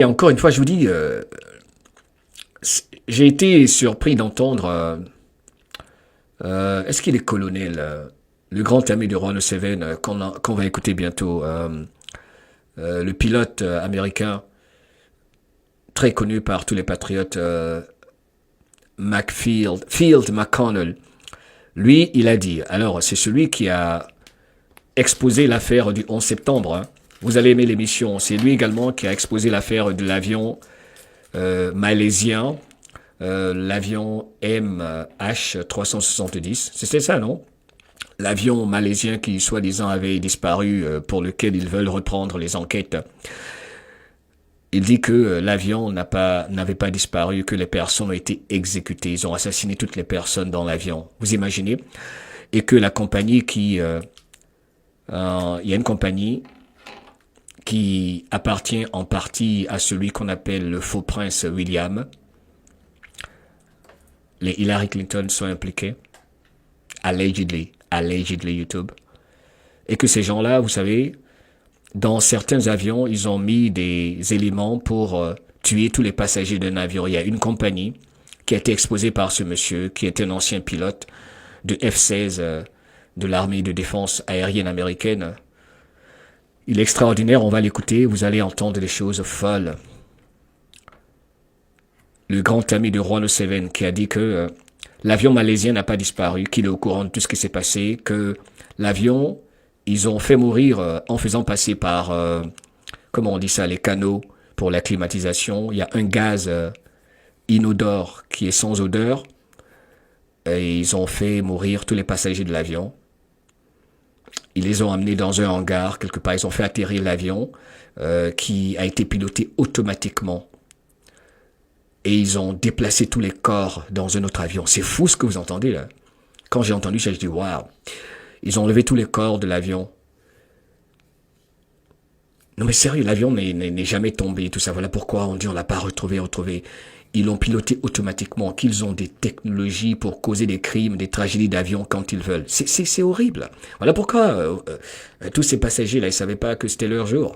Et encore une fois, je vous dis, j'ai été surpris d'entendre, est-ce qu'il est colonel, le grand ami de Ron Seven, qu'on va écouter bientôt, le pilote américain, très connu par tous les patriotes, Field McConnell. Lui, il a dit, alors c'est celui qui a exposé l'affaire du 11 septembre. Hein. Vous allez aimer l'émission. C'est lui également qui a exposé l'affaire de l'avion malaisien, l'avion MH370. C'était ça, non? L'avion malaisien qui, soi-disant, avait disparu, pour lequel ils veulent reprendre les enquêtes. Il dit que l'avion n'avait pas disparu, que les personnes ont été exécutées. Ils ont assassiné toutes les personnes dans l'avion. Vous imaginez? Et que la compagnie il y a une compagnie qui appartient en partie à celui qu'on appelle le faux prince William. Les Hillary Clinton sont impliqués. Allegedly YouTube. Et que ces gens-là, vous savez, dans certains avions, ils ont mis des éléments pour tuer tous les passagers d'un avion. Il y a une compagnie qui a été exposée par ce monsieur, qui est un ancien pilote de F-16 de l'armée de défense aérienne américaine. Il est extraordinaire, on va l'écouter, vous allez entendre des choses folles. Le grand ami de Ron Seven qui a dit que l'avion malaisien n'a pas disparu, qu'il est au courant de tout ce qui s'est passé, que l'avion, ils ont fait mourir en faisant passer par, comment on dit ça, les canaux pour la climatisation. Il y a un gaz inodore qui est sans odeur. Et ils ont fait mourir tous les passagers de l'avion. Ils les ont amenés dans un hangar, quelque part. Ils ont fait atterrir l'avion qui a été piloté automatiquement. Et ils ont déplacé tous les corps dans un autre avion. C'est fou ce que vous entendez là. Quand j'ai entendu ça, je dis waouh. Ils ont levé tous les corps de l'avion. Non mais sérieux, l'avion n'est jamais tombé, tout ça. Voilà pourquoi on dit on l'a pas retrouvé. Ils l'ont piloté automatiquement, qu'ils ont des technologies pour causer des crimes, des tragédies d'avion quand ils veulent. C'est horrible. Voilà pourquoi tous ces passagers là, ils savaient pas que c'était leur jour.